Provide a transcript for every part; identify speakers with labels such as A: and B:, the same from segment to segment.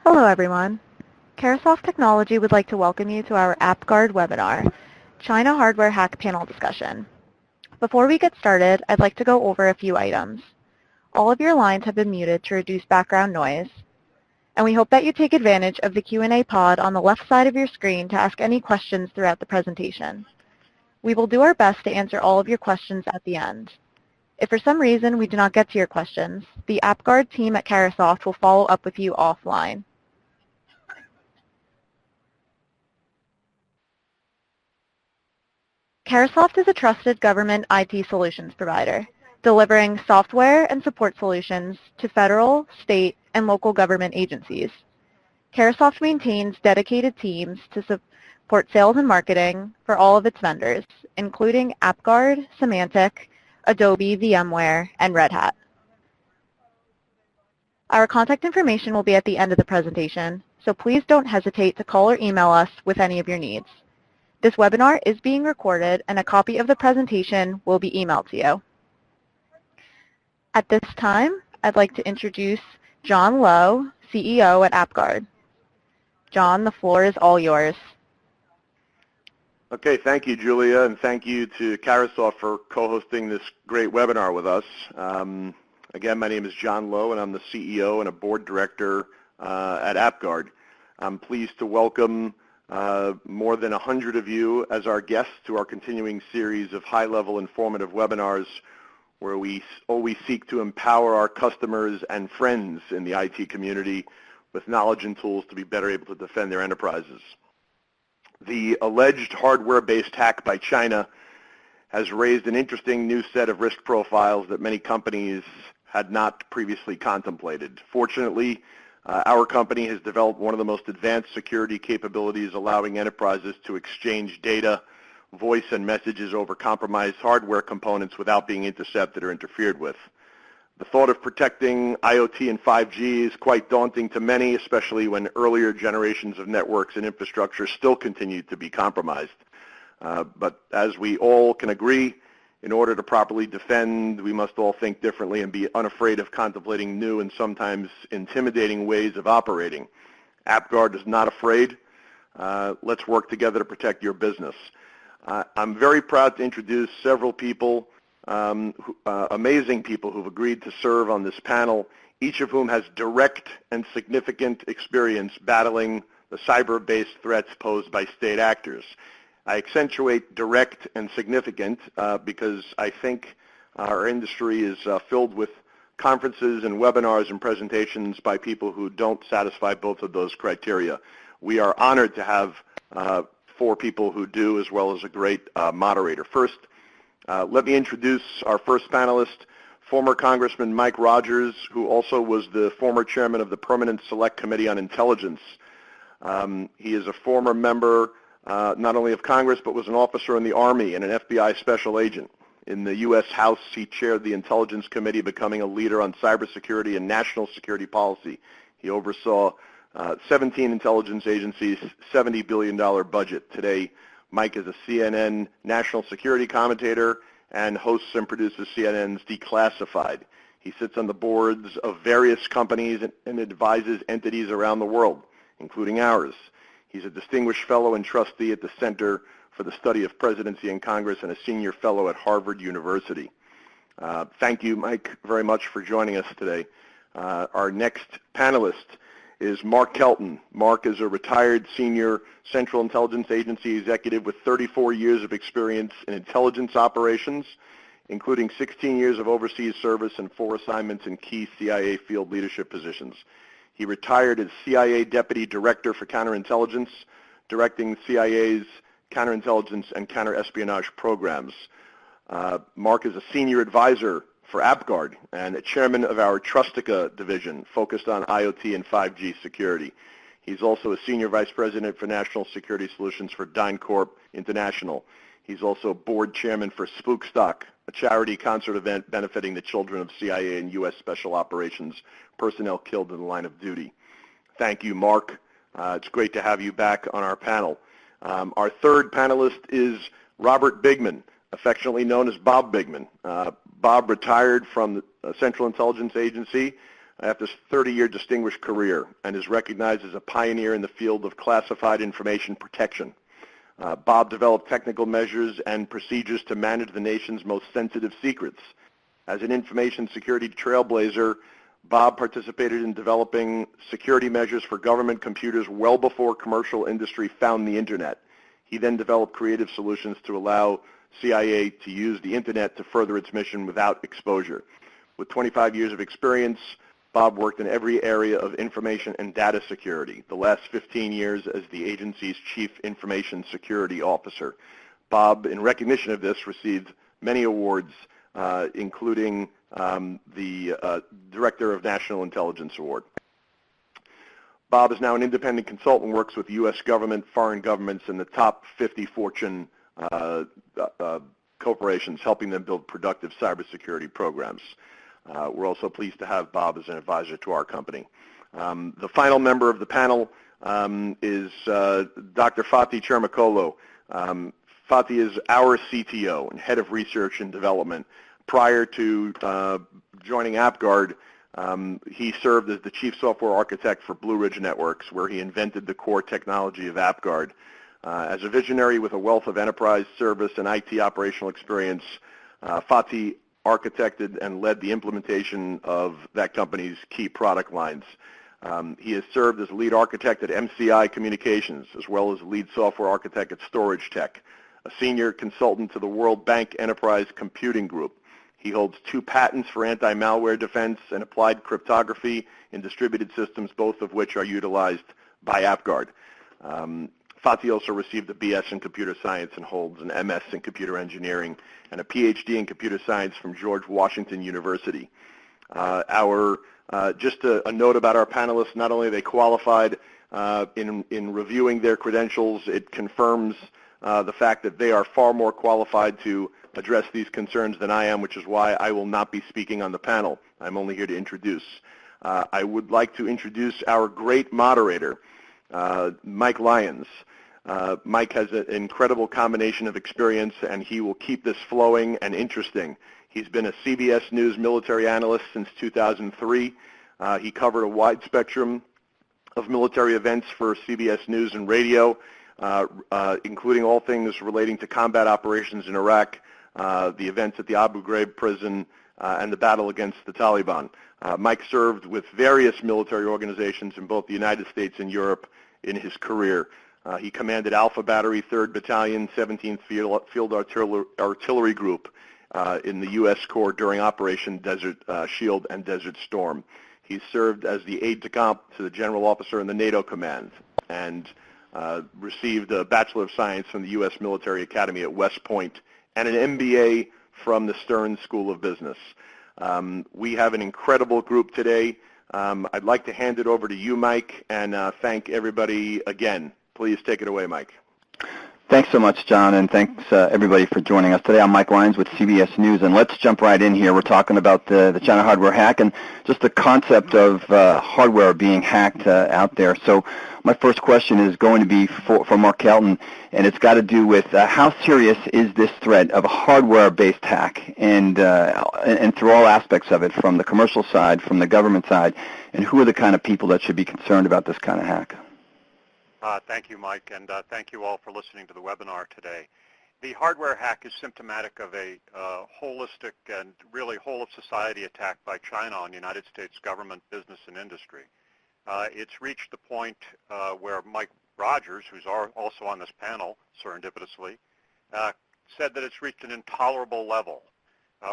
A: Hello everyone. Carahsoft Technology would like to welcome you to our AppGuard webinar, China Hardware Hack Panel Discussion. Before we get started, I'd like to go over a few items. All of your lines have been muted to reduce background noise, and we hope that you take advantage of the Q&A pod on the left side of your screen to ask any questions throughout the presentation. We will do our best to answer all of your questions at the end. If for some reason we do not get to your questions, the AppGuard team at Carahsoft will follow up with you offline. Carahsoft is a trusted government IT solutions provider, delivering software and support solutions to federal, state, and local government agencies. Carahsoft maintains dedicated teams to support sales and marketing for all of its vendors, including AppGuard, Symantec, Adobe, VMware, and Red Hat. Our contact information will be at the end of the presentation, so please don't hesitate to call or email us with any of your needs. This webinar is being recorded, and a copy of the presentation will be emailed to you. At this time, I'd like to introduce John Lowe, CEO at AppGuard. John, the floor is all yours.
B: Okay, thank you, Julia, and thank you to Carahsoft for co-hosting this great webinar with us. Again, my name is John Lowe, and I'm the CEO and a board director at AppGuard. I'm pleased to welcome more than 100 of you as our guests to our continuing series of high-level informative webinars where we always seek to empower our customers and friends in the IT community with knowledge and tools to be better able to defend their enterprises. The alleged hardware-based hack by China has raised an interesting new set of risk profiles that many companies had not previously contemplated. Fortunately, our company has developed one of the most advanced security capabilities allowing enterprises to exchange data, voice, and messages over compromised hardware components without being intercepted or interfered with. The thought of protecting IoT and 5G is quite daunting to many, especially when earlier generations of networks and infrastructure still continue to be compromised. But as we all can agree, in order to properly defend, we must all think differently and be unafraid of contemplating new and sometimes intimidating ways of operating. AppGuard is not afraid. Let's work together to protect your business. I'm very proud to introduce several people, amazing people who've agreed to serve on this panel, each of whom has direct and significant experience battling the cyber-based threats posed by state actors. I accentuate direct and significant because I think our industry is filled with conferences and webinars and presentations by people who don't satisfy both of those criteria. We are honored to have 4 people who do, as well as a great moderator. First, let me introduce our first panelist, former Congressman Mike Rogers, who also was the former chairman of the Permanent Select Committee on Intelligence. He is a former member not only of Congress, but was an officer in the Army and an FBI special agent. In the U.S. House, he chaired the Intelligence Committee, becoming a leader on cybersecurity and national security policy. He oversaw 17 intelligence agencies, $70 billion budget. Today, Mike is a CNN national security commentator and hosts and produces CNN's Declassified. He sits on the boards of various companies and advises entities around the world, including ours. He's a distinguished fellow and trustee at the Center for the Study of Presidency and Congress and a senior fellow at Harvard University. Thank you, Mike, very much for joining us today. Our next panelist is Mark Kelton. Mark is a retired senior Central Intelligence Agency executive with 34 years of experience in intelligence operations, including 16 years of overseas service and 4 assignments in key CIA field leadership positions. He retired as CIA Deputy Director for Counterintelligence, directing CIA's counterintelligence and counterespionage programs. Mark is a senior advisor for AppGuard and a chairman of our Trustica division focused on IoT and 5G security. He's also a senior vice president for national security solutions for DynCorp International. He's also board chairman for Spookstock, a charity concert event benefiting the children of CIA and U.S. Special Operations personnel killed in the line of duty. Thank you, Mark. It's great to have you back on our panel. Our third panelist is Robert Bigman, affectionately known as Bob Bigman. Bob retired from the Central Intelligence Agency after his 30-year distinguished career and is recognized as a pioneer in the field of classified information protection. Bob developed technical measures and procedures to manage the nation's most sensitive secrets. As an information security trailblazer, Bob participated in developing security measures for government computers well before commercial industry found the Internet. He then developed creative solutions to allow CIA to use the Internet to further its mission without exposure. With 25 years of experience, Bob worked in every area of information and data security, the last 15 years as the agency's Chief Information Security Officer. Bob, in recognition of this, received many awards, including the Director of National Intelligence Award. Bob is now an independent consultant, works with the U.S. government, foreign governments, and the top 50 Fortune corporations, helping them build productive cybersecurity programs. We're also pleased to have Bob as an advisor to our company. The final member of the panel is Dr. Fatih Chermakolo. Fatih is our CTO and head of research and development. Prior to joining AppGuard, he served as the chief software architect for Blue Ridge Networks, where he invented the core technology of AppGuard. As a visionary with a wealth of enterprise service and IT operational experience, Fatih architected and led the implementation of that company's key product lines. He has served as lead architect at MCI Communications, as well as lead software architect at Storage Tech, a senior consultant to the World Bank Enterprise Computing Group. He holds 2 patents for anti-malware defense and applied cryptography in distributed systems, both of which are utilized by AppGuard. Fatih also received a BS in computer science and holds an MS in computer engineering and a PhD in computer science from George Washington University. Just a note about our panelists, not only are they qualified in reviewing their credentials, it confirms the fact that they are far more qualified to address these concerns than I am, which is why I will not be speaking on the panel. I'm only here to introduce. I would like to introduce our great moderator, Mike Lyons. Mike has an incredible combination of experience, and he will keep this flowing and interesting. He's been a CBS News military analyst since 2003. He covered a wide spectrum of military events for CBS News and radio, including all things relating to combat operations in Iraq, the events at the Abu Ghraib prison, and the battle against the Taliban. Mike served with various military organizations in both the United States and Europe in his career. He commanded Alpha Battery, 3rd Battalion, 17th Field Artillery Group in the U.S. Corps during Operation Desert Shield and Desert Storm. He served as the aide-de-camp to the General Officer in the NATO Command and received a Bachelor of Science from the U.S. Military Academy at West Point and an MBA from the Stern School of Business. We have an incredible group today. I'd like to hand it over to you, Mike, and thank everybody again. Please take it away, Mike.
C: Thanks so much, John, and thanks everybody for joining us today. I'm Mike Lyons with CBS News, and let's jump right in here. We're talking about the China hardware hack and just the concept of hardware being hacked out there. So my first question is going to be for Mark Kelton, and it's got to do with how serious is this threat of a hardware-based hack, and through all aspects of it, from the commercial side, from the government side, and who are the kind of people that should be concerned about this kind of hack?
D: Thank you, Mike, and thank you all for listening to the webinar today. The hardware hack is symptomatic of a holistic and really whole-of-society attack by China on the United States government, business, and industry. It's reached the point where Mike Rogers, who's also on this panel, serendipitously, said that it's reached an intolerable level.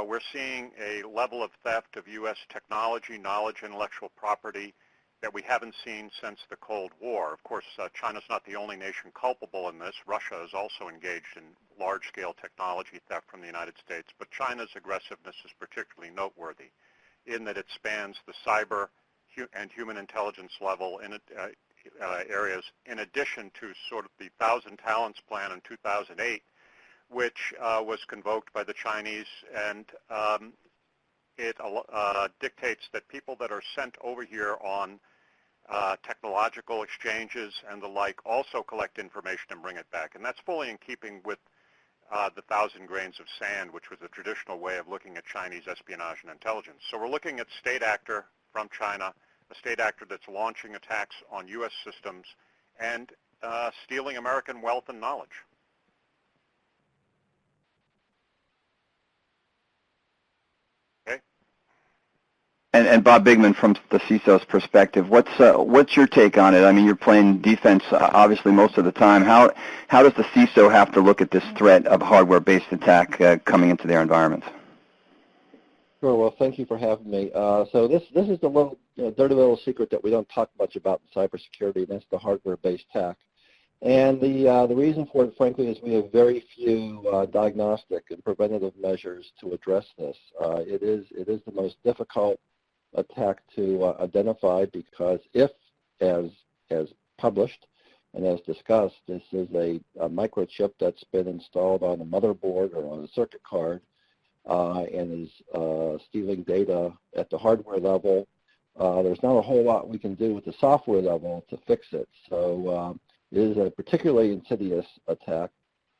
D: We're seeing a level of theft of U.S. technology, knowledge, intellectual property that we haven't seen since the Cold War. Of course, China's not the only nation culpable in this. Russia is also engaged in large-scale technology theft from the United States, but China's aggressiveness is particularly noteworthy in that it spans the cyber and human intelligence level in areas, in addition to sort of the 1,000 Talents Plan in 2008, which was convoked by the Chinese, and it dictates that people that are sent over here on technological exchanges and the like also collect information and bring it back. And that's fully in keeping with the 1,000 grains of sand, which was the traditional way of looking at Chinese espionage and intelligence. So we're looking at state actor from China, a state actor that's launching attacks on U.S. systems and stealing American wealth and knowledge. Okay.
C: And Bob Bigman, from the CISO's perspective, what's your take on it? I mean, you're playing defense obviously most of the time. How does the CISO have to look at this threat of hardware-based attack coming into their environments?
E: Sure. Well, thank you for having me. So this is the little dirty little secret that we don't talk much about in cybersecurity, and that's the hardware-based attack. And the reason for it, frankly, is we have very few diagnostic and preventative measures to address this. It is the most difficult attack to identify because if, as published and as discussed, this is a microchip that's been installed on a motherboard or on a circuit card and is stealing data at the hardware level, there's not a whole lot we can do at the software level to fix it. So it is a particularly insidious attack.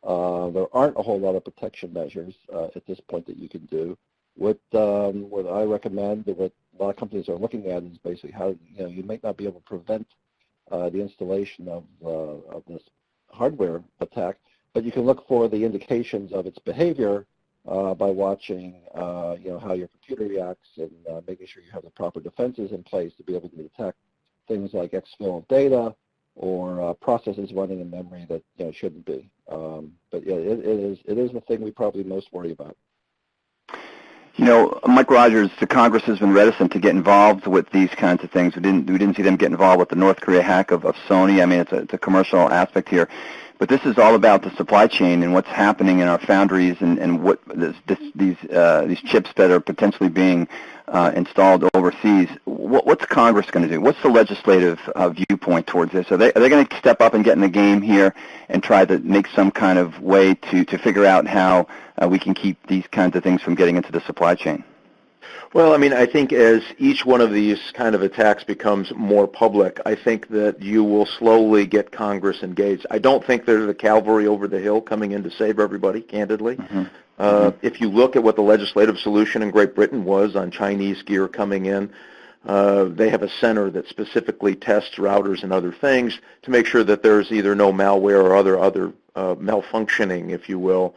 E: There aren't a whole lot of protection measures at this point that you can do. What I recommend, what a lot of companies are looking at, is basically how you might not be able to prevent the installation of this hardware attack, but you can look for the indications of its behavior by watching how your computer reacts and making sure you have the proper defenses in place to be able to detect things like exfil of data or processes running in memory that shouldn't be. But yeah, it is the thing we probably most worry about.
C: Mike Rogers, the Congress has been reticent to get involved with these kinds of things. We didn't see them get involved with the North Korea hack of Sony. I mean, it's a commercial aspect here. But this is all about the supply chain and what's happening in our foundries and what these chips that are potentially being installed overseas. What's Congress going to do? What's the legislative viewpoint towards this? Are they going to step up and get in the game here and try to make some kind of way to figure out how we can keep these kinds of things from getting into the supply chain?
B: Well, I mean, I think as each one of these kind of attacks becomes more public, I think that you will slowly get Congress engaged. I don't think there's a cavalry over the hill coming in to save everybody, candidly. If you look at what the legislative solution in Great Britain was on Chinese gear coming in, they have a center that specifically tests routers and other things to make sure that there's either no malware or other malfunctioning, if you will,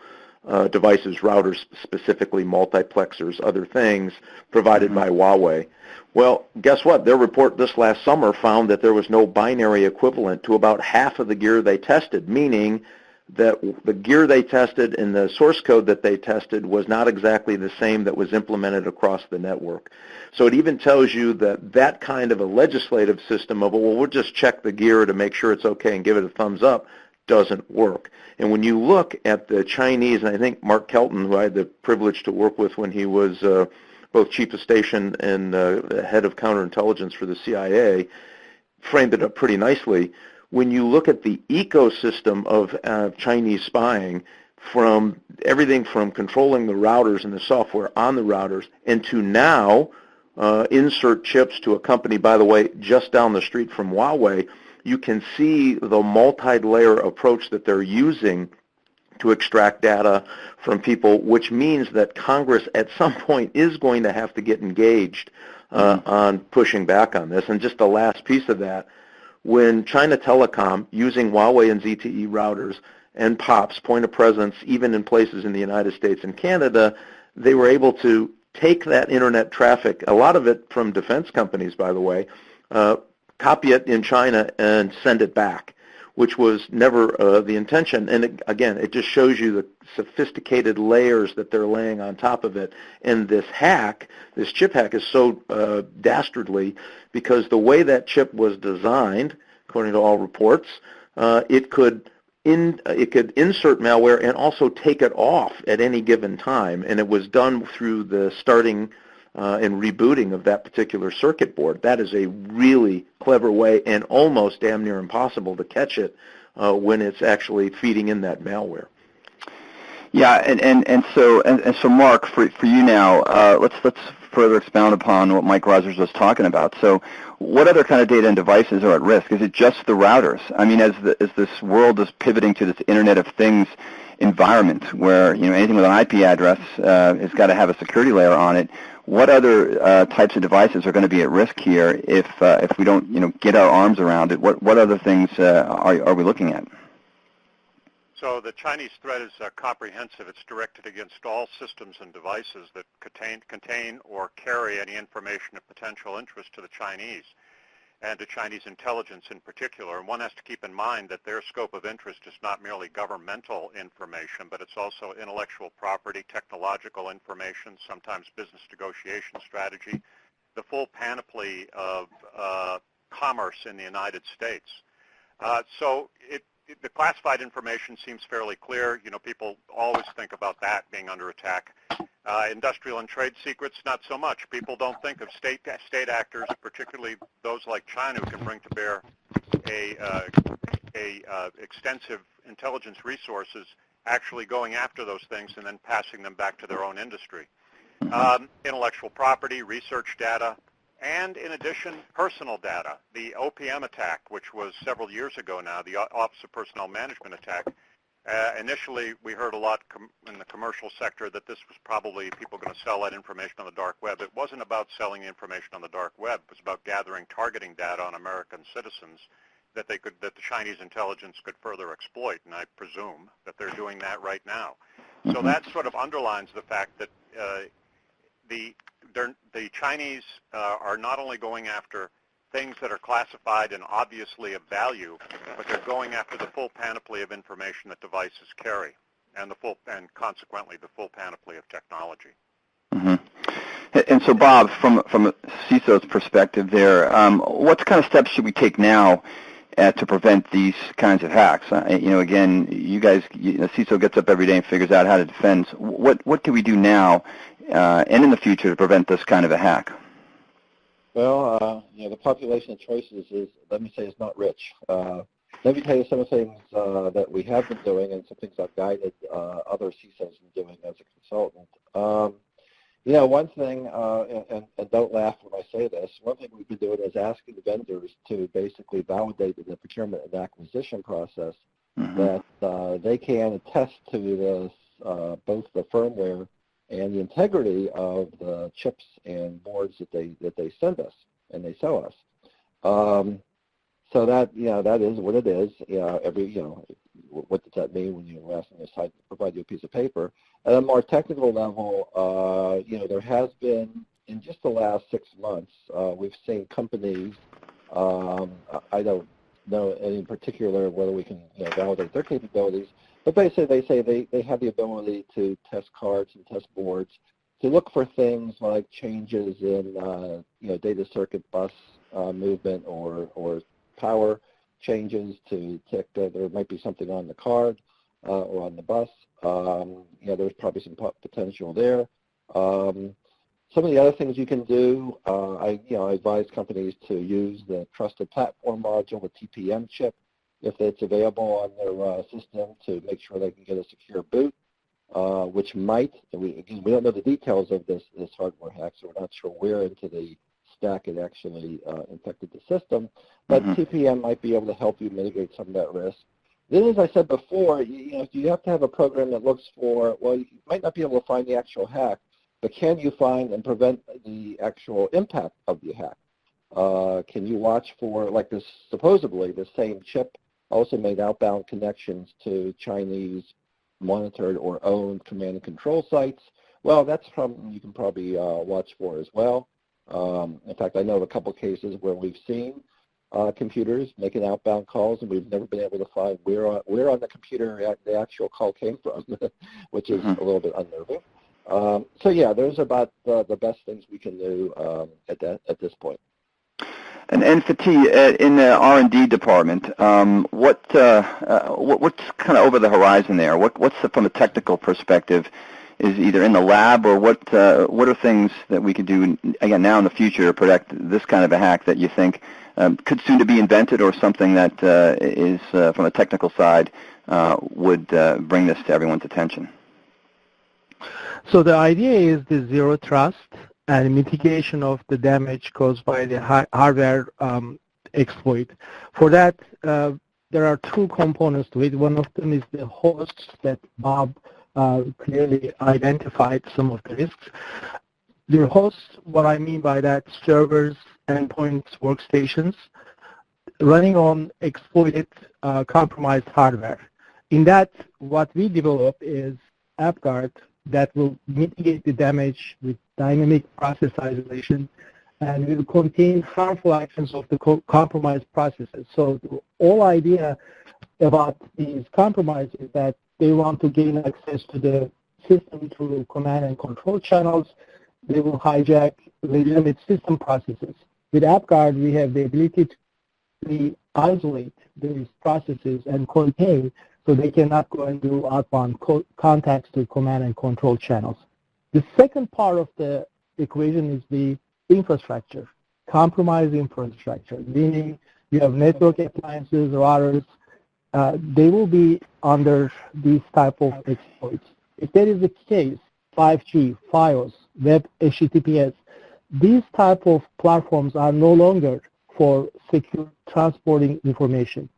B: devices, routers, specifically multiplexers, other things provided by Huawei. Well, guess what? Their report this last summer found that there was no binary equivalent to about half of the gear they tested, meaning that the gear they tested and the source code that they tested was not exactly the same that was implemented across the network. So it even tells you that that kind of a legislative system of, well, we'll just check the gear to make sure it's okay and give it a thumbs up, doesn't work. And when you look at the Chinese, and I think Mark Kelton, who I had the privilege to work with when he was both chief of station and head of counterintelligence for the CIA, framed it up pretty nicely. When you look at the ecosystem of Chinese spying, from everything from controlling the routers and the software on the routers, and to now insert chips to a company, by the way, just down the street from Huawei, you can see the multi-layer approach that they're using to extract data from people, which means that Congress at some point is going to have to get engaged on pushing back on this. And just the last piece of that, when China Telecom, using Huawei and ZTE routers and POPs, point of presence, even in places in the United States and Canada, they were able to take that internet traffic, a lot of it from defense companies, by the way, copy it in China and send it back, which was never the intention. And again, it just shows you the sophisticated layers that they're laying on top of it. And this hack, this chip hack, is so dastardly because the way that chip was designed, according to all reports, it could insert malware and also take it off at any given time. And it was done through the starting and rebooting of that particular circuit board. That is a really clever way and almost damn near impossible to catch it when it's actually feeding in that malware.
C: Yeah, and so Mark, for you now, let's further expound upon what Mike Rogers was talking about. So what other kind of data and devices are at risk? Is it just the routers? I mean, as this world is pivoting to this Internet of Things, environment where anything with an IP address has got to have a security layer on it. What other types of devices are going to be at risk here if we don't get our arms around it? What other things are we looking at?
D: So the Chinese threat is comprehensive. It's directed against all systems and devices that contain or carry any information of potential interest to the Chinese and to Chinese intelligence in particular. And one has to keep in mind that their scope of interest is not merely governmental information, but it's also intellectual property, technological information, sometimes business negotiation strategy, the full panoply of commerce in the United States. The classified information seems fairly clear. People always think about that being under attack. Industrial and trade secrets, not so much. People don't think of state actors, particularly those like China, who can bring to bear extensive intelligence resources, actually going after those things and then passing them back to their own industry. Intellectual property, research data, and in addition, personal data. The OPM attack, which was several years ago now, the Office of Personnel Management attack, initially we heard a lot in the commercial sector that this was probably people going to sell that information on the dark web. It wasn't about selling information on the dark web. It was about gathering targeting data on American citizens that the Chinese intelligence could further exploit, and I presume that they're doing that right now. So that sort of underlines the fact that the Chinese are not only going after things that are classified and obviously of value, but they're going after the full panoply of information that devices carry, and consequently the full panoply of technology.
C: And so, Bob, from a CISO's perspective, there, what kind of steps should we take now to prevent these kinds of hacks? Again, you guys, CISO gets up every day and figures out how to defend. What can we do now and in the future to prevent this kind of a hack?
E: Well, the population of choices is, let me say, is not rich. Let me tell you some of the things that we have been doing and some things I've guided other CISOs in doing as a consultant. One thing, and don't laugh when I say this, one thing we've been doing is asking vendors to basically validate in the procurement and acquisition process that they can attest to both the firmware and the integrity of the chips and boards that they send us and they sell us. So that that is what it is. What does that mean when you're asking us to provide you a piece of paper? At a more technical level, there has been, in just the last 6 months, we've seen companies, I don't know in particular whether we can validate their capabilities, but basically they say they have the ability to test cards and test boards to look for things like changes in data circuit bus movement or power changes to check that there might be something on the card or on the bus. There's probably some potential there. Some of the other things you can do, I advise companies to use the Trusted Platform module, the TPM chip, if it's available on their system, to make sure they can get a secure boot, which might, we don't know the details of this hardware hack, so we're not sure where into the stack it actually infected the system, but TPM might be able to help you mitigate some of that risk. Then, as I said before, you have to have a program that looks for, well, you might not be able to find the actual hack, but can you find and prevent the actual impact of the hack? Can you watch for, like this, supposedly the same chip also made outbound connections to Chinese monitored or owned command and control sites? Well, that's something you can probably watch for as well. In fact, I know of a couple cases where we've seen computers making outbound calls, and we've never been able to find where on the computer the actual call came from, which is a little bit unnerving. So yeah, those are about the best things we can do at this point.
C: And Fatih, in the R&D department, what's kind of over the horizon there? What's from a technical perspective is either in the lab, or what are things that we could do again now in the future to protect this kind of a hack that you think could soon to be invented, or something that is from a technical side would bring this to everyone's attention?
F: So the idea is the zero trust and mitigation of the damage caused by the hardware exploit. For that, there are two components to it. One of them is the hosts that Bob clearly identified some of the risks. The hosts, what I mean by that, servers, endpoints, workstations, running on exploited, compromised hardware. In that, what we develop is AppGuard that will mitigate the damage with dynamic process isolation and will contain harmful actions of the compromised processes. So the whole idea about these compromises is that they want to gain access to the system through command and control channels. They will hijack legitimate system processes. With AppGuard, we have the ability to isolate these processes and contain so they cannot go and do outbound contacts to command and control channels. The second part of the equation is the infrastructure, compromised infrastructure, meaning you have network appliances, routers. They will be under these type of exploits. If there is a case, 5G, FiOS, Web HTTPS, these type of platforms are no longer for secure transporting information.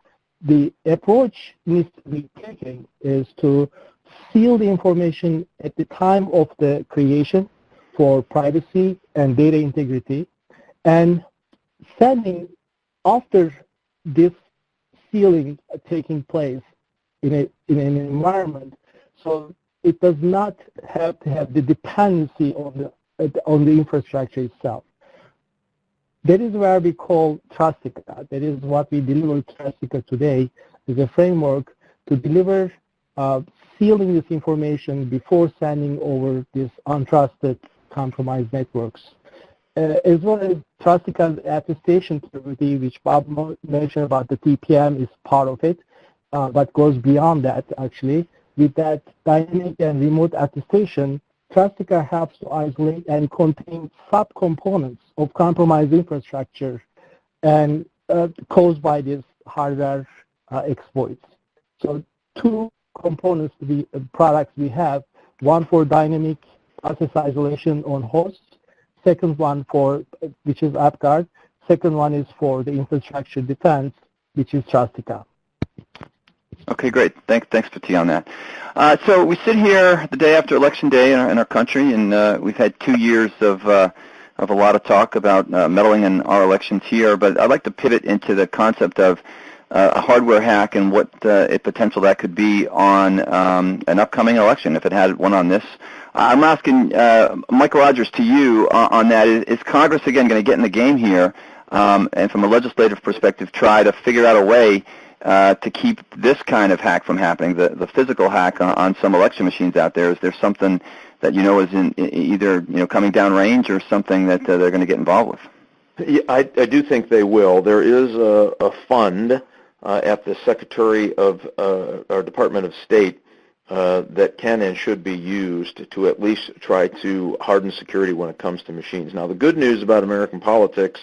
F: The approach needs to be taken is to seal the information at the time of the creation for privacy and data integrity, and sending after this sealing taking place in an environment, so it does not have to have the dependency on the infrastructure itself. That is where we call Trustica. That is what we deliver Trustica today, is a framework to deliver sealing this information before sending over this untrusted compromised networks. As well as Trustica's attestation capability, which Bob mentioned about the TPM is part of it, but goes beyond that actually. With that dynamic and remote attestation, Trustica helps to isolate and contain subcomponents of compromised infrastructure and caused by these hardware exploits. So two components to the products we have, one for dynamic process isolation on hosts, second one for, which is AppGuard, second one is for the infrastructure defense, which is Trustica.
C: Okay, great. Thanks, Fatih, on that. So we sit here the day after Election Day in our country, and we've had 2 years of a lot of talk about meddling in our elections here. But I'd like to pivot into the concept of a hardware hack and what potential that could be on an upcoming election, if it had one on this. I'm asking Mike Rogers to you on that. Is Congress, again, going to get in the game here and from a legislative perspective try to figure out a way to keep this kind of hack from happening, the physical hack on some election machines out there? Is there something that you know is in either coming down range or something that they're going to get involved with?
B: Yeah, I do think they will. There is a fund at the Secretary of our Department of State that can and should be used to at least try to harden security when it comes to machines. Now, the good news about American politics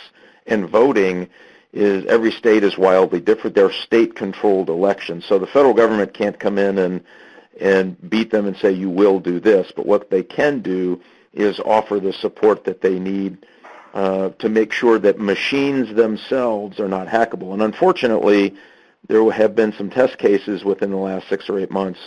B: and voting is every state is wildly different. They're state-controlled elections, so the federal government can't come in and beat them and say, you will do this. But what they can do is offer the support that they need to make sure that machines themselves are not hackable. And unfortunately, there have been some test cases within the last 6 or 8 months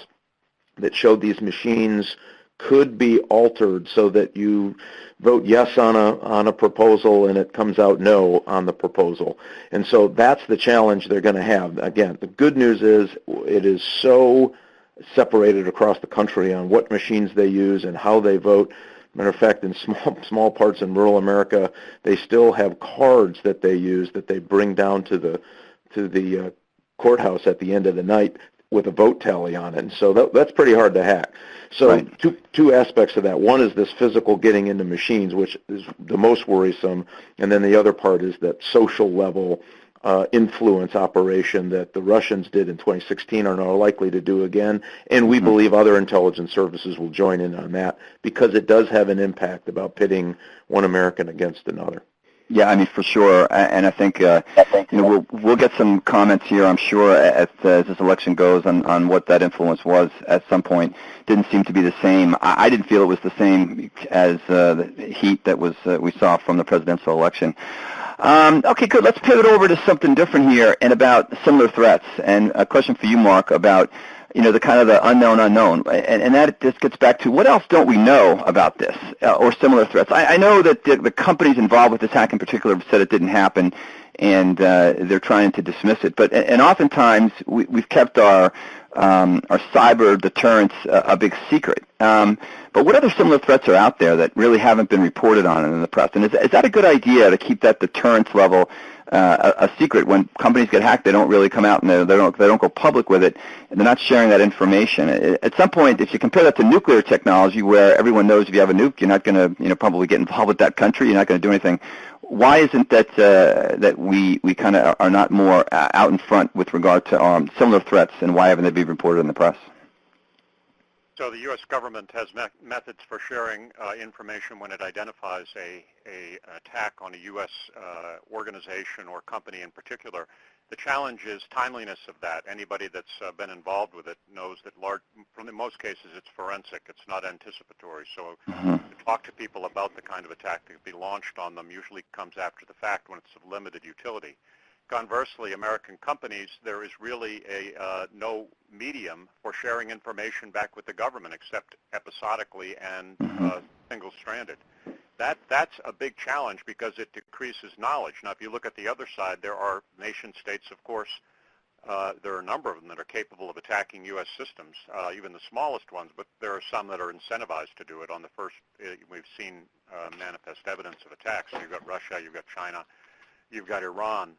B: that showed these machines could be altered so that you vote yes on a proposal and it comes out no on the proposal. And so that's the challenge they're going to have. Again, the good news is it is so separated across the country on what machines they use and how they vote. Matter of fact, in small parts in rural America, they still have cards that they use that they bring down to the courthouse at the end of the night with a vote tally on it. And so that's pretty hard to hack. So right. Two aspects of that. One is this physical getting into machines, which is the most worrisome, and then the other part is that social level influence operation that the Russians did in 2016 are now likely to do again, and we believe other intelligence services will join in on that because it does have an impact about pitting one American against another.
C: Yeah, I mean, for sure, and I think we'll get some comments here, I'm sure, as this election goes on what that influence was at some point. Didn't seem to be the same. I didn't feel it was the same as the heat that was we saw from the presidential election. Okay, good. Let's pivot over to something different here and about similar threats. And a question for you, Mark, about the kind of the unknown unknown. And that just gets back to what else don't we know about this or similar threats? I know that the companies involved with this hack in particular have said it didn't happen, and they're trying to dismiss it. But and oftentimes we've kept our cyber deterrence a big secret. But what other similar threats are out there that really haven't been reported on in the press? And is that a good idea to keep that deterrence level a secret? When companies get hacked, they don't really come out and they don't go public with it, and they're not sharing that information. At some point, if you compare that to nuclear technology, where everyone knows if you have a nuke, you're not going to probably get involved with that country. You're not going to do anything. Why isn't that that we kind of are not more out in front with regard to similar threats, and why haven't they been reported in the press?
D: So the U.S. government has methods for sharing information when it identifies a attack on a U.S. organization or company in particular. The challenge is timeliness of that. Anybody that's been involved with it knows that in most cases it's forensic. It's not anticipatory. So to talk to people about the kind of attack that could be launched on them usually comes after the fact when it's of limited utility. Conversely, American companies, there is really no medium for sharing information back with the government except episodically and single-stranded. That's a big challenge because it decreases knowledge. Now, if you look at the other side, there are nation-states, of course, there are a number of them that are capable of attacking U.S. systems, even the smallest ones, but there are some that are incentivized to do it. On the first, we've seen manifest evidence of attacks. So you've got Russia, you've got China, you've got Iran.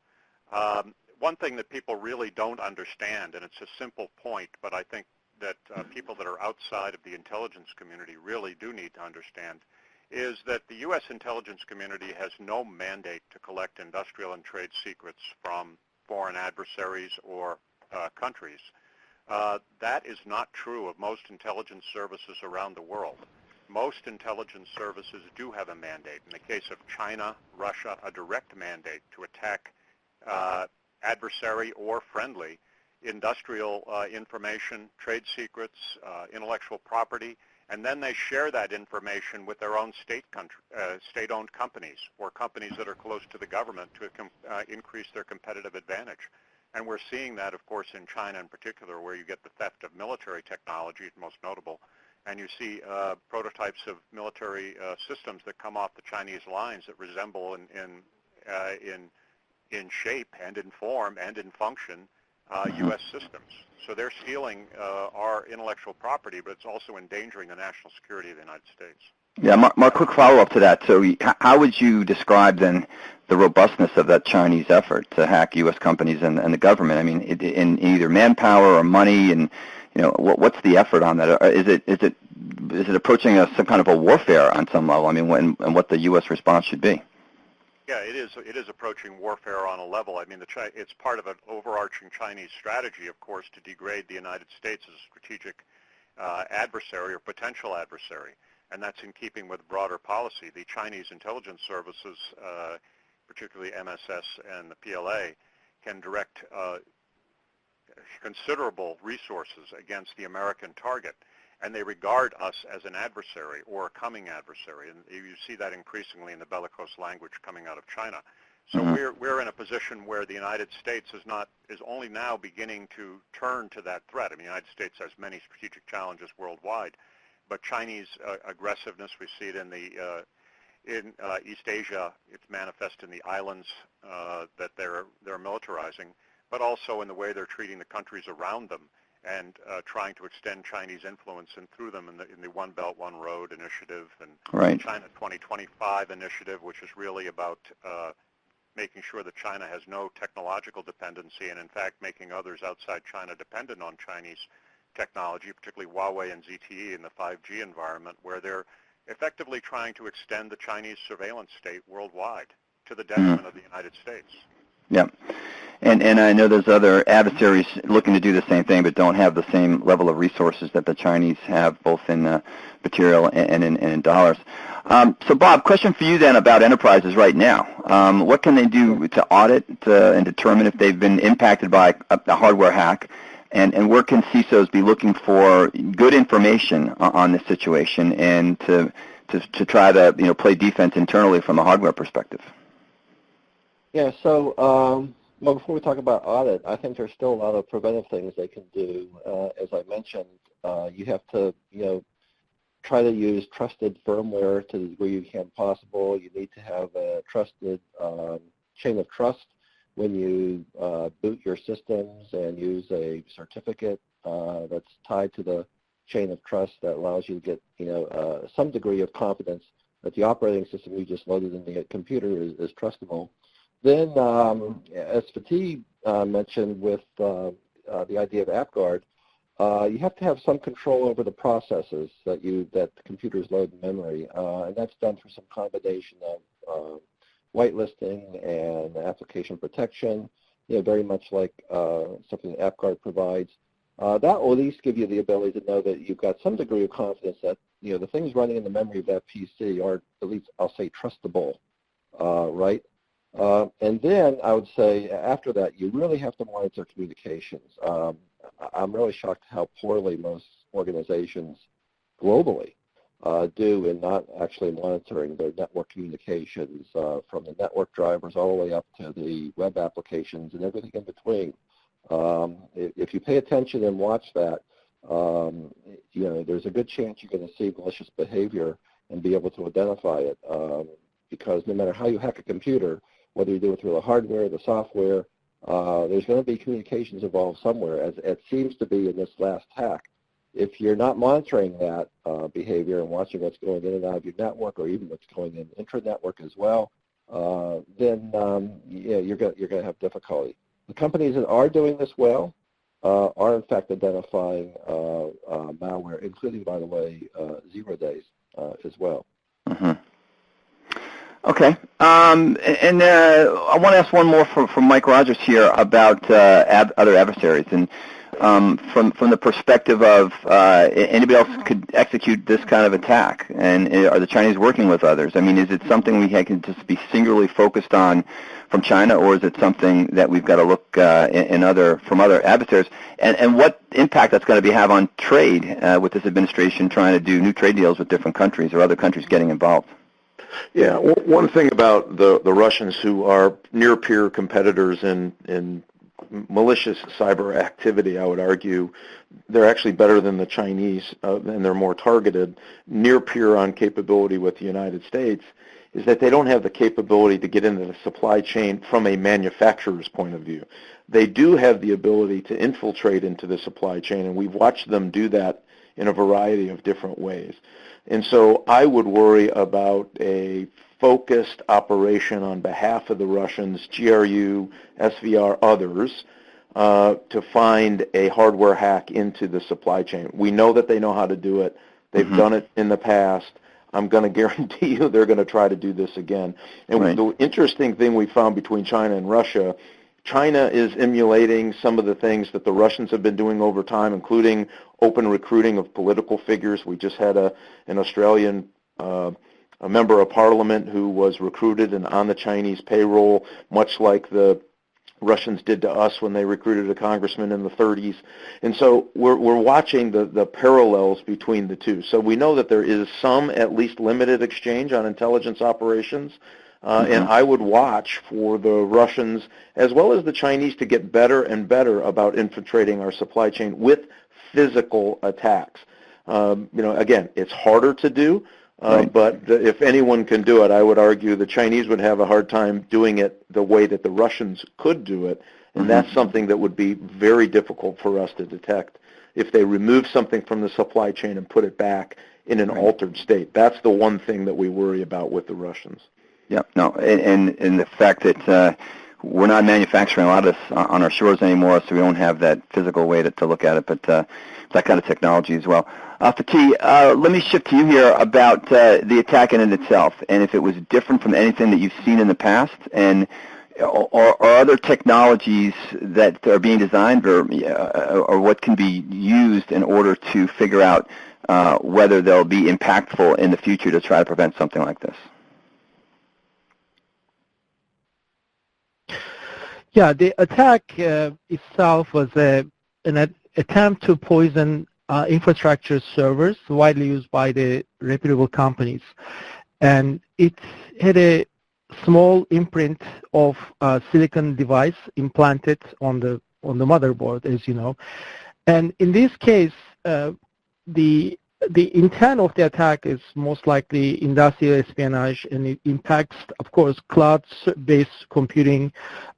D: One thing that people really don't understand, and it's a simple point, but I think that people that are outside of the intelligence community really do need to understand, is that the U.S. intelligence community has no mandate to collect industrial and trade secrets from foreign adversaries or countries. That is not true of most intelligence services around the world. Most intelligence services do have a mandate. In the case of China, Russia, a direct mandate to attack adversary or friendly industrial information, trade secrets, intellectual property, and then they share that information with their own state-owned companies or companies that are close to the government to increase their competitive advantage. And we're seeing that, of course, in China in particular, where you get the theft of military technology, most notable, and you see prototypes of military systems that come off the Chinese lines that resemble in shape and in form and in function U.S. systems. So they're stealing our intellectual property, but it's also endangering the national security of the United States.
C: Yeah, Mark, quick follow-up to that. So how would you describe then the robustness of that Chinese effort to hack U.S. companies and the government? I mean, in either manpower or money, and what's the effort on that? Is it approaching some kind of a warfare on some level? I mean, and what the U.S. response should be?
D: Yeah, it is approaching warfare on a level. I mean, it's part of an overarching Chinese strategy, of course, to degrade the United States as a strategic adversary or potential adversary, and that's in keeping with broader policy. The Chinese intelligence services, particularly MSS and the PLA, can direct considerable resources against the American target, and they regard us as an adversary or a coming adversary, and you see that increasingly in the bellicose language coming out of China. So we're in a position where the United States is only now beginning to turn to that threat. I mean, the United States has many strategic challenges worldwide, but Chinese aggressiveness, we see it in East Asia. It's manifest in the islands that they're militarizing, but also in the way they're treating the countries around them, and trying to extend Chinese influence and through them in the One Belt, One Road initiative and China 2025 initiative, which is really about making sure that China has no technological dependency and, in fact, making others outside China dependent on Chinese technology, particularly Huawei and ZTE in the 5G environment, where they're effectively trying to extend the Chinese surveillance state worldwide to the detriment of the United States.
C: Yeah. And I know there's other adversaries looking to do the same thing, but don't have the same level of resources that the Chinese have, both in material and in dollars. So, Bob, question for you then about enterprises right now. What can they do to audit and determine if they've been impacted by a hardware hack? And where can CISOs be looking for good information on this situation and to try to play defense internally from a hardware perspective?
E: Yeah, so well, before we talk about audit, I think there's still a lot of preventive things they can do. As I mentioned, you have to, try to use trusted firmware to the degree you can possible. You need to have a trusted chain of trust when you boot your systems and use a certificate that's tied to the chain of trust that allows you to get, some degree of confidence that the operating system you just loaded in the computer is trustable. Then, as Fatih mentioned with the idea of AppGuard, you have to have some control over the processes that the computers load in memory, and that's done through some combination of whitelisting and application protection, very much like something AppGuard provides. That will at least give you the ability to know that you've got some degree of confidence that the things running in the memory of that PC are at least, I'll say, trustable, right? And then I would say after that, you really have to monitor communications. I'm really shocked how poorly most organizations globally do in not actually monitoring their network communications, from the network drivers all the way up to the web applications and everything in between. If you pay attention and watch that, there's a good chance you're going to see malicious behavior and be able to identify it, because no matter how you hack a computer, whether you do it through the hardware, the software, there's going to be communications involved somewhere, as it seems to be in this last hack. If you're not monitoring that behavior and watching what's going in and out of your network, or even what's going in intra-network as well, then you're going to have difficulty. The companies that are doing this well are in fact identifying malware, including, by the way, 0 days as well.
C: Mm-hmm. Okay, and I want to ask one more from Mike Rogers here about other adversaries, and from the perspective of anybody else could execute this kind of attack, and are the Chinese working with others? I mean, is it something we can just be singularly focused on from China, or is it something that we've got to look from other adversaries, and what impact that's going to have on trade with this administration trying to do new trade deals with different countries or other countries getting involved?
B: Yeah, one thing about the Russians, who are near-peer competitors in malicious cyber activity, I would argue, they're actually better than the Chinese, and they're more targeted. Near-peer on capability with the United States is that they don't have the capability to get into the supply chain from a manufacturer's point of view. They do have the ability to infiltrate into the supply chain, and we've watched them do that in a variety of different ways. And so I would worry about a focused operation on behalf of the Russians, GRU, SVR, others, to find a hardware hack into the supply chain. We know that they know how to do it. They've done it in the past. I'm going to guarantee you they're going to try to do this again. And the interesting thing we found between China and Russia, China is emulating some of the things that the Russians have been doing over time, including open recruiting of political figures. We just had an Australian a member of parliament who was recruited and on the Chinese payroll, much like the Russians did to us when they recruited a congressman in the 30s. And so we're watching the parallels between the two. So we know that there is some, at least limited, exchange on intelligence operations. And I would watch for the Russians as well as the Chinese to get better and better about infiltrating our supply chain with physical attacks. Again, it's harder to do, but if anyone can do it, I would argue the Chinese would have a hard time doing it the way that the Russians could do it, and that's something that would be very difficult for us to detect if they remove something from the supply chain and put it back in an altered state. That's the one thing that we worry about with the Russians.
C: Yeah, no, and the fact that we're not manufacturing a lot of this on our shores anymore, so we don't have that physical way to look at it, but that kind of technology as well. Fatih, let me shift to you here about the attack in itself, and if it was different from anything that you've seen in the past, and or other technologies that are being designed, or what can be used in order to figure out whether they'll be impactful in the future to try to prevent something like this.
F: Yeah, the attack itself was an attempt to poison infrastructure servers widely used by the reputable companies. And it had a small imprint of a silicon device implanted on the motherboard, as you know. And in this case, the intent of the attack is most likely industrial espionage, and it impacts, of course, cloud-based computing,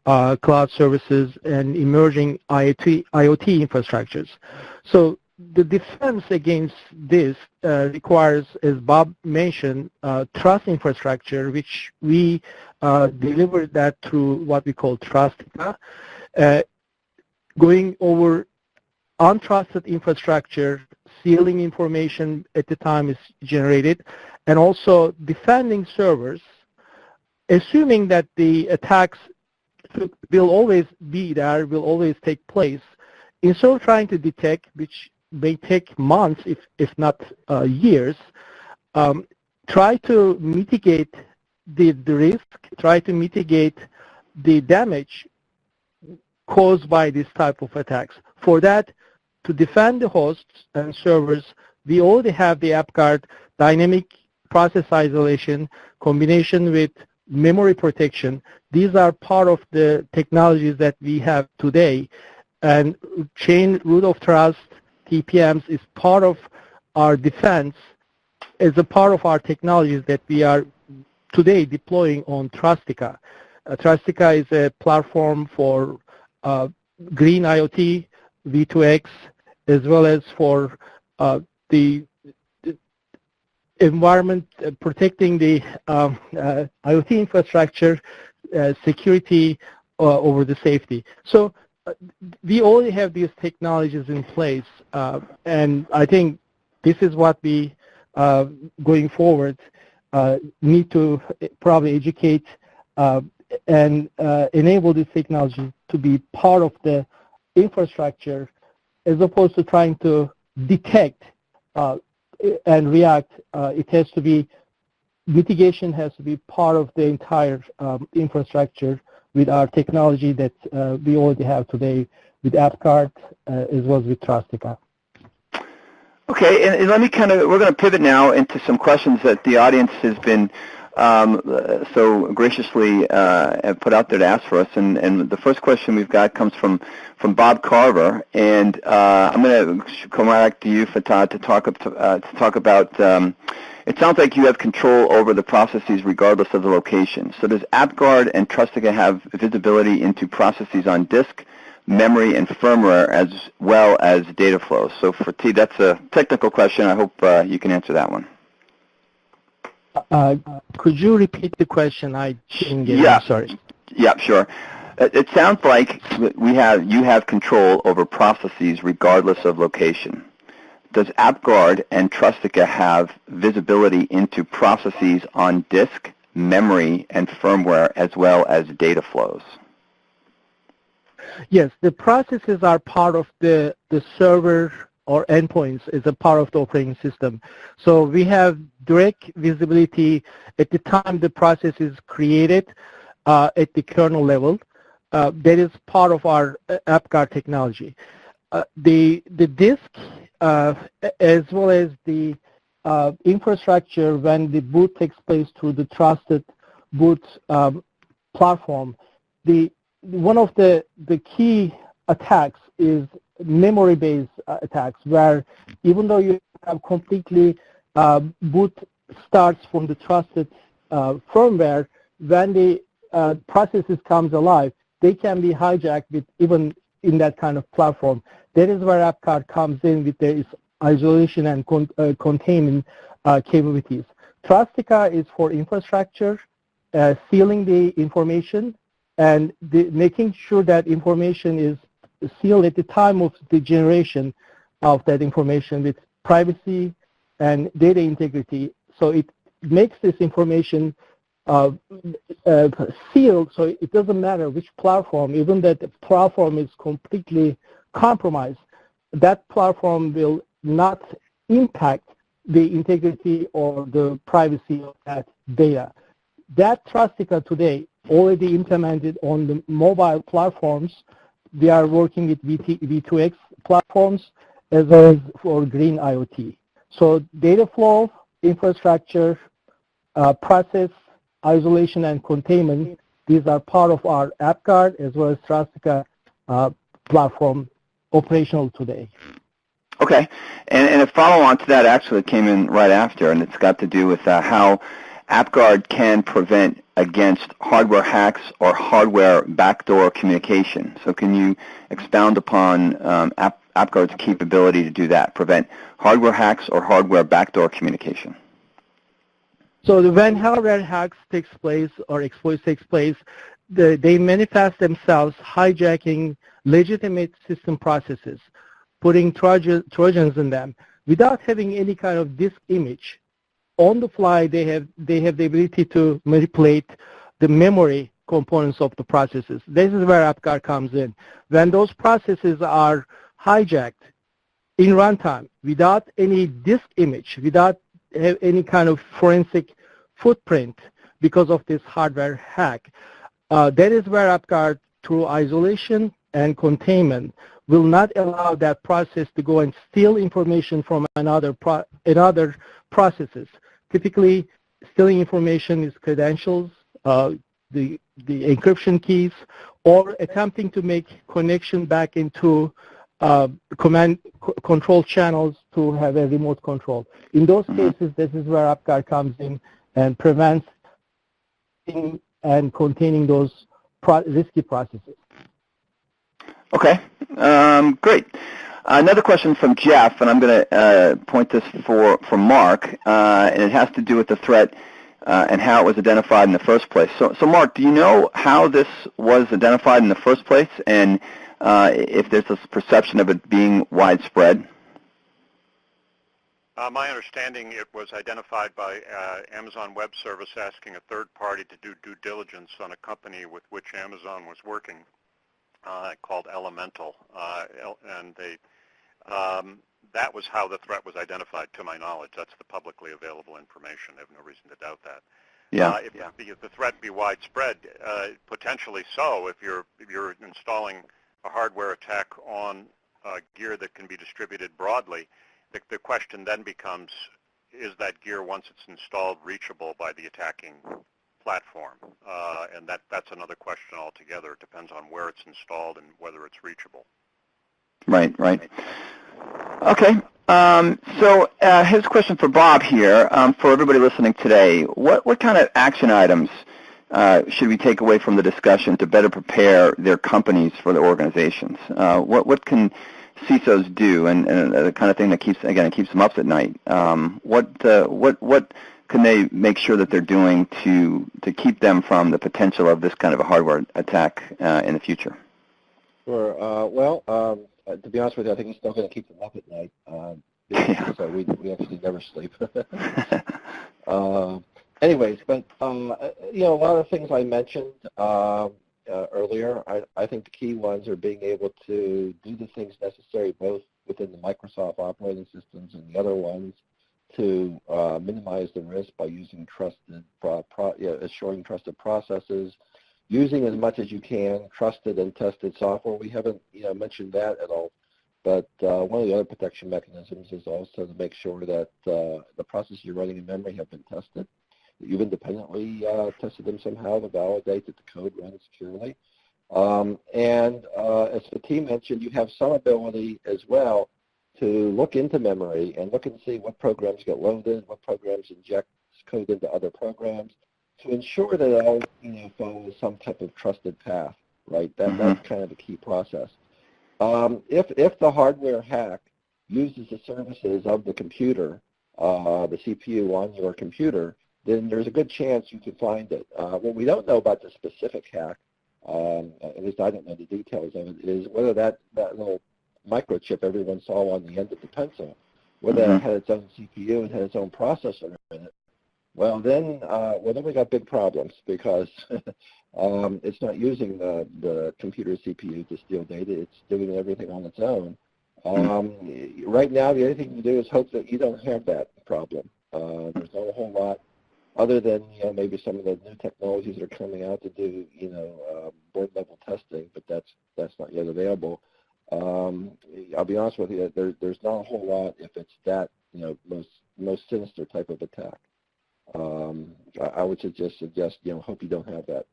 F: cloud services, and emerging IoT infrastructures. So the defense against this requires, as Bob mentioned, trust infrastructure, which we deliver that through what we call Trustica, going over untrusted infrastructure, sealing information at the time it's generated, and also defending servers, assuming that the attacks will always be there, will always take place. Instead of trying to detect, which may take months, if not years, try to mitigate the risk, try to mitigate the damage caused by this type of attacks. For that, to defend the hosts and servers, we already have the AppGuard dynamic process isolation combination with memory protection. These are part of the technologies that we have today. And chain root of trust, TPMs, is part of our defense as a part of our technologies that we are today deploying on Trustica. Trustica is a platform for green IoT, V2X, as well as for the environment, protecting the IoT infrastructure, security over the safety. So we already have these technologies in place, and I think this is what we, going forward, need to probably educate and enable this technology to be part of the infrastructure, as opposed to trying to detect and react. It has to be, mitigation has to be part of the entire infrastructure with our technology that we already have today with AppGuard as well as with Trustica.
C: Okay, and let me we're going to pivot now into some questions that the audience has been so graciously put out there to ask for us, and the first question we've got comes from Bob Carver, and I'm going to come back to you, Fatah, to talk about. It sounds like you have control over the processes regardless of the location. So does AppGuard and Trustica have visibility into processes on disk, memory, and firmware, as well as data flows? So for T, that's a technical question. I hope you can answer that one.
F: Could you repeat the question? I didn't get it.
C: Yeah.
F: I'm sorry.
C: Yeah, sure. It sounds like you have control over processes regardless of location. Does AppGuard and Trustica have visibility into processes on disk, memory, and firmware, as well as data flows?
F: Yes, the processes are part of the server or endpoints is a part of the operating system. So we have direct visibility at the time the process is created at the kernel level. That is part of our AppGuard technology. The disk, as well as the infrastructure, when the boot takes place through the trusted boot platform, one of the key attacks is memory-based attacks, where even though you have completely boot starts from the trusted firmware, when the processes comes alive, they can be hijacked with even in that kind of platform. That is where AppGuard comes in with its isolation and containment capabilities. Trustica is for infrastructure, sealing the information, and making sure that information is sealed at the time of the generation of that information with privacy and data integrity. So it makes this information sealed, so it doesn't matter which platform, even that the platform is completely compromised, that platform will not impact the integrity or the privacy of that data. That Trustica today already implemented on the mobile platforms. We are working with V2X platforms as well as for green IoT. So data flow, infrastructure, process, isolation and containment, these are part of our AppGuard as well as Trustica platform operational today.
C: Okay, and a follow-on to that actually came in right after, and it's got to do with how AppGuard can prevent against hardware hacks or hardware backdoor communication. So can you expound upon AppGuard's capability to do that, prevent hardware hacks or hardware backdoor communication?
F: So when hardware hacks takes place or exploits takes place, they manifest themselves hijacking legitimate system processes, putting Trojans in them without having any kind of disk image. On the fly, they have the ability to manipulate the memory components of the processes. This is where AppGuard comes in. When those processes are hijacked in runtime without any disk image, without any kind of forensic footprint because of this hardware hack, that is where AppGuard, through isolation and containment, will not allow that process to go and steal information from another processes. Typically, stealing information is credentials, the encryption keys, or attempting to make connection back into command control channels to have a remote control. In those cases, this is where AppGuard comes in and prevents and containing those risky processes.
C: Okay, great. Another question from Jeff, and I'm going to point this for Mark, and it has to do with the threat and how it was identified in the first place. So Mark, do you know how this was identified in the first place, and if there's a perception of it being widespread?
D: My understanding, it was identified by Amazon Web Service asking a third party to do due diligence on a company with which Amazon was working called Elemental, and that was how the threat was identified, to my knowledge. That's the publicly available information. I have no reason to doubt that.
C: Yeah.
D: If the threat be widespread, potentially so. If you're installing a hardware attack on gear that can be distributed broadly, the question then becomes, is that gear, once it's installed, reachable by the attacking platform? And that's another question altogether. It depends on where it's installed and whether it's reachable.
C: Right. Okay. So here's a question for Bob here. For everybody listening today, what kind of action items should we take away from the discussion to better prepare their companies for their organizations? What can CISOs do, and the kind of thing that keeps them up at night? What can they make sure that they're doing to keep them from the potential of this kind of a hardware attack in the future?
E: Sure. To be honest with you, I think it's still going to keep them up at night. So we actually never sleep. Anyways, but a lot of things I mentioned earlier, I think the key ones are being able to do the things necessary both within the Microsoft operating systems and the other ones to minimize the risk by using assuring trusted processes, using as much as you can trusted and tested software. We haven't mentioned that at all, but one of the other protection mechanisms is also to make sure that the processes you're running in memory have been tested, that you've independently tested them somehow to validate that the code runs securely. And as the team mentioned, you have some ability as well to look into memory and look and see what programs get loaded, what programs inject code into other programs, to ensure that it all follows some type of trusted path, right? That's kind of a key process. If the hardware hack uses the services of the computer, the CPU on your computer, then there's a good chance you can find it. What we don't know about the specific hack, at least I don't know the details of it, is whether that little microchip everyone saw on the end of the pencil, whether it had its own CPU and had its own processor in it. Well, then we got big problems, because it's not using the computer CPU to steal data. It's doing everything on its own. Right now, the only thing you can do is hope that you don't have that problem. There's not a whole lot other than maybe some of the new technologies that are coming out to do board level testing, but that's not yet available. I'll be honest with you, there's not a whole lot if it's that most sinister type of attack. I would suggest, hope you don't have that.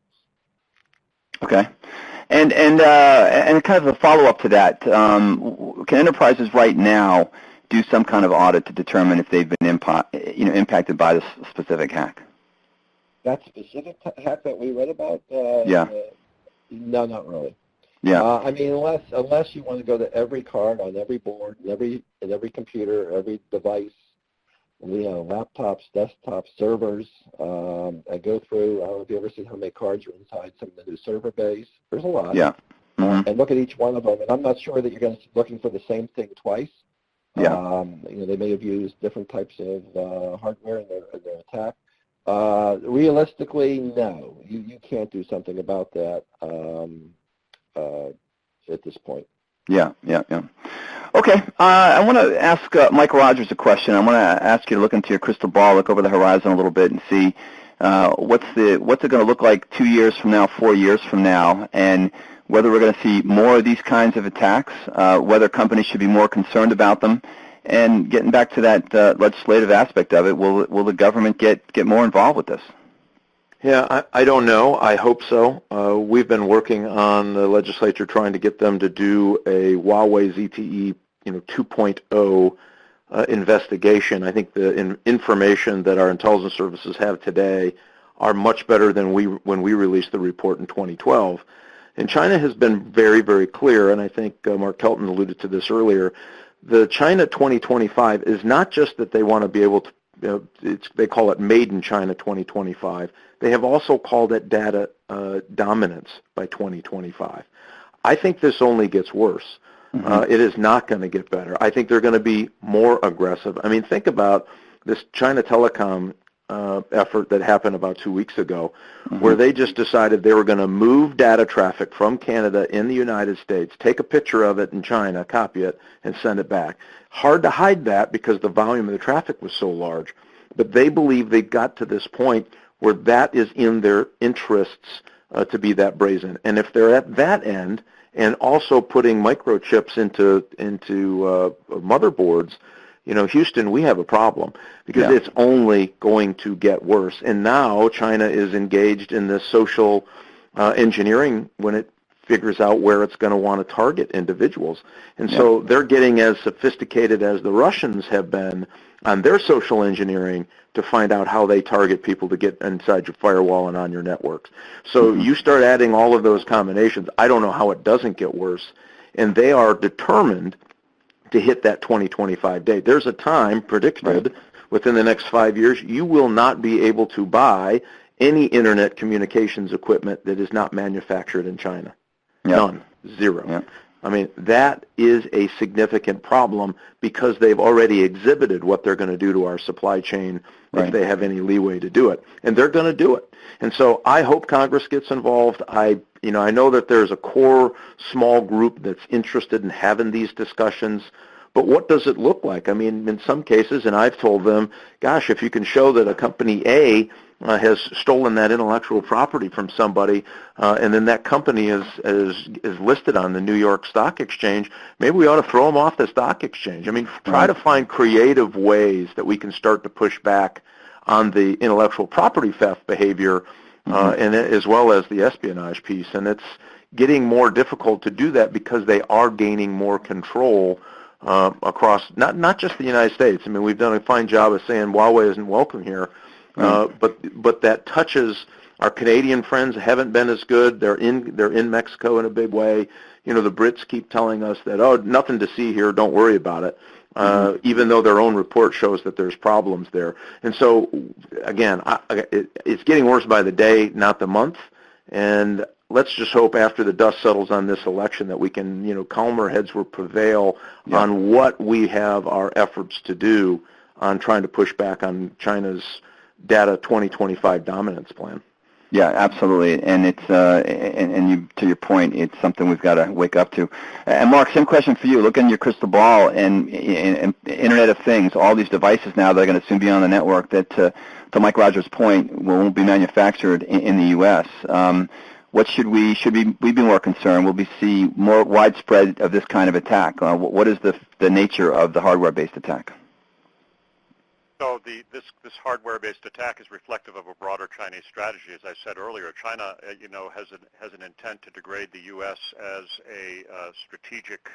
C: Okay. And kind of a follow-up to that, can enterprises right now do some kind of audit to determine if they've been impacted by this specific hack?
E: That specific hack that we read about?
C: Yeah.
E: No, not really.
C: Yeah.
E: I mean, unless you want to go to every card on every board, and every computer, every device, laptops, desktops, servers, and go through. I don't know if you ever seen how many cards are inside some of the new server base. There's a lot.
C: Yeah. Mm-hmm.
E: And look at each one of them. And I'm not sure that you're going to be looking for the same thing twice.
C: Yeah.
E: They may have used different types of hardware in their attack. Realistically, no. You can't do something about that at this point.
C: Yeah. Okay, I want to ask Mike Rogers a question. I want to ask you to look into your crystal ball, look over the horizon a little bit, and see what's it going to look like 2 years from now, 4 years from now, and whether we're going to see more of these kinds of attacks, whether companies should be more concerned about them, and getting back to that legislative aspect of it, will the government get more involved with this?
G: Yeah, I don't know. I hope so. We've been working on the legislature trying to get them to do a Huawei ZTE 2.0 investigation. I think the information that our intelligence services have today are much better than when we released the report in 2012. And China has been very, very clear, and I think Mark Kelton alluded to this earlier. The China 2025 is not just that they want to be able to, they call it Made in China 2025. They have also called it data dominance by 2025. I think this only gets worse. Mm-hmm. It is not going to get better. I think they're going to be more aggressive. I mean, think about this China Telecom effort that happened about 2 weeks ago, mm-hmm. where they just decided they were going to move data traffic from Canada in the United States, take a picture of it in China, copy it, and send it back. Hard to hide that because the volume of the traffic was so large. But they believe they got to this point where that is in their interests to be that brazen. And if they're at that end and also putting microchips into motherboards, Houston, we have a problem because it's only going to get worse. And now China is engaged in this social engineering when it figures out where it's going to want to target individuals. And so they're getting as sophisticated as the Russians have been on their social engineering to find out how they target people to get inside your firewall and on your networks. So you start adding all of those combinations. I don't know how it doesn't get worse. And they are determined to hit that 2025 date. There's a time predicted within the next 5 years you will not be able to buy any internet communications equipment that is not manufactured in China. None. Zero. I mean, that is a significant problem because they've already exhibited what they're going to do to our supply chain if they have any leeway to do it. And they're going to do it. And so I hope Congress gets involved. I know that there's a core small group that's interested in having these discussions. But what does it look like? I mean, in some cases, and I've told them, gosh, if you can show that a company A has stolen that intellectual property from somebody, and then that company is listed on the New York Stock Exchange, maybe we ought to throw them off the stock exchange. I mean, try to find creative ways that we can start to push back on the intellectual property theft behavior, and as well as the espionage piece. And it's getting more difficult to do that because they are gaining more control across not just the United States. I mean, we've done a fine job of saying Huawei isn't welcome here. But that touches our Canadian friends haven't been as good. They're in Mexico in a big way. The Brits keep telling us that, nothing to see here, don't worry about it, even though their own report shows that there's problems there. And so, again, it's getting worse by the day, not the month. And let's just hope after the dust settles on this election that we can, calmer heads will prevail on what we have our efforts to do on trying to push back on China's data 2025 dominance plan.
C: Yeah, absolutely, and it's to your point, it's something we've got to wake up to. And Mark, same question for you. Look in your crystal ball and Internet of Things, all these devices now that are going to soon be on the network that, to Mike Rogers' point, won't be manufactured in the U.S. What should we be more concerned? Will we see more widespread of this kind of attack? What is the nature of the hardware-based attack?
D: So this hardware-based attack is reflective of a broader Chinese strategy. As I said earlier, China, has an intent to degrade the U.S. as a strategic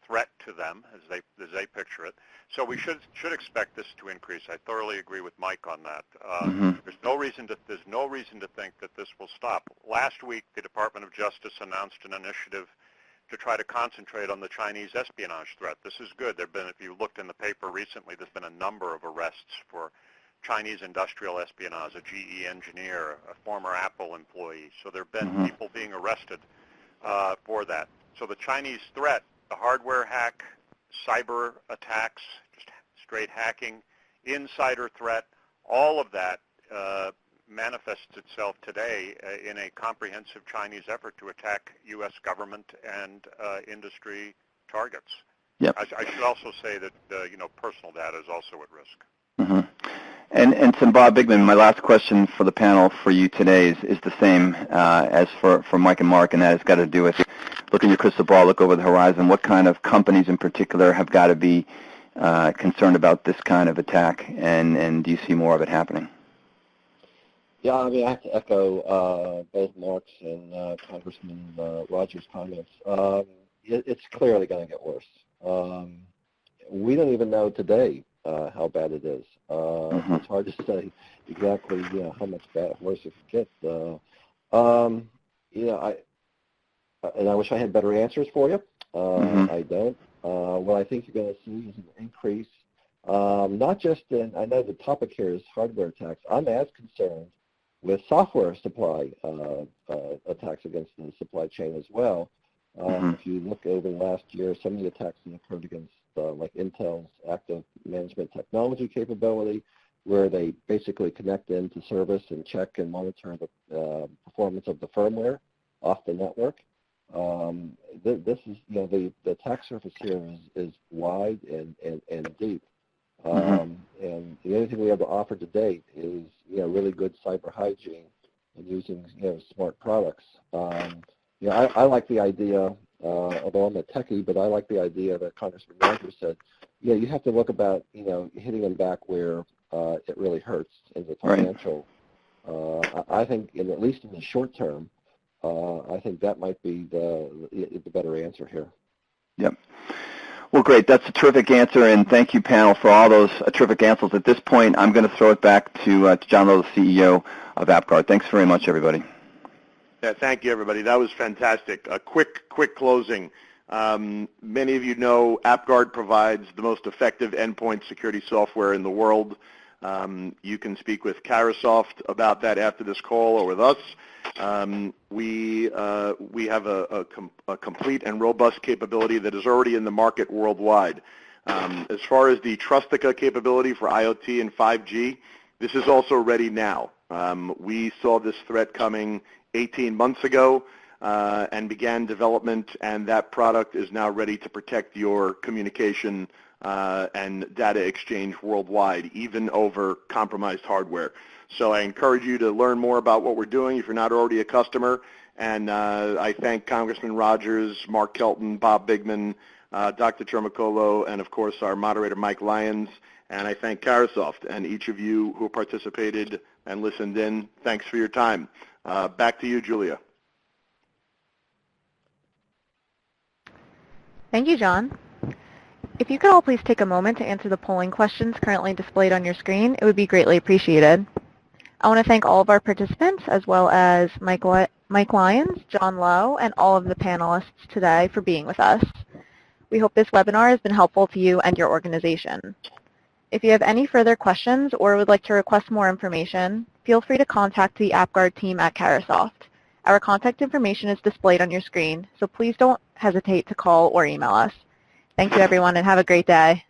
D: threat to them, as they picture it. So we should expect this to increase. I thoroughly agree with Mike on that. There's no reason to think that this will stop. Last week, the Department of Justice announced an initiative to try to concentrate on the Chinese espionage threat. This is good. There've been, if you looked in the paper recently, there's been a number of arrests for Chinese industrial espionage, a GE engineer, a former Apple employee. So there have been people being arrested for that. So the Chinese threat, the hardware hack, cyber attacks, just straight hacking, insider threat, all of that manifests itself today in a comprehensive Chinese effort to attack U.S. government and industry targets.
C: Yep.
D: I should also say that personal data is also at risk.
C: And so Bob Bigman, my last question for the panel for you today is the same as for Mike and Mark, and that has got to do with look in your crystal ball, look over the horizon. What kind of companies in particular have got to be concerned about this kind of attack, and do you see more of it happening?
E: Yeah, I mean, I have to echo both Mark's and Congressman Rogers' comments. It's clearly going to get worse. We don't even know today how bad it is. It's hard to say exactly how much worse it could get. I wish I had better answers for you. I don't. What I think you're going to see is an increase, not just in, I know the topic here is hardware attacks. I'm as concerned with software supply attacks against the supply chain as well. If you look over the last year, some of the attacks that occurred against like Intel's active management technology capability, where they basically connect into service and check and monitor the performance of the firmware off the network. This is, the attack surface here is wide and deep. And the only thing we have to offer to date is, really good cyber hygiene and using, smart products. I like the idea, although I'm a techie, but I like the idea that Congressman Rogers said, you have to look about, hitting them back where it really hurts in the financial. I think, at least in the short term, I think that might be the better answer here.
C: Yep. Well, great. That's a terrific answer, and thank you, panel, for all those terrific answers. At this point, I'm going to throw it back to John Lowe, the CEO of AppGuard. Thanks very much, everybody.
B: Yeah, thank you, everybody. That was fantastic. A quick closing. Many of you know AppGuard provides the most effective endpoint security software in the world. You can speak with Carahsoft about that after this call or with us. We have a complete and robust capability that is already in the market worldwide. As far as the Trustica capability for IoT and 5G, this is also ready now. We saw this threat coming 18 months ago and began development, and that product is now ready to protect your communication and data exchange worldwide, even over compromised hardware. So I encourage you to learn more about what we're doing if you're not already a customer. And I thank Congressman Rogers, Mark Kelton, Bob Bigman, Dr. Termacolo, and of course our moderator Mike Lyons. And I thank Carahsoft and each of you who participated and listened in. Thanks for your time. Back to you, Julia.
A: Thank you, John. If you could all please take a moment to answer the polling questions currently displayed on your screen, it would be greatly appreciated. I want to thank all of our participants, as well as Mike Lyons, John Lowe, and all of the panelists today for being with us. We hope this webinar has been helpful to you and your organization. If you have any further questions or would like to request more information, feel free to contact the AppGuard team at Carahsoft. Our contact information is displayed on your screen, so please don't hesitate to call or email us. Thank you, everyone, and have a great day.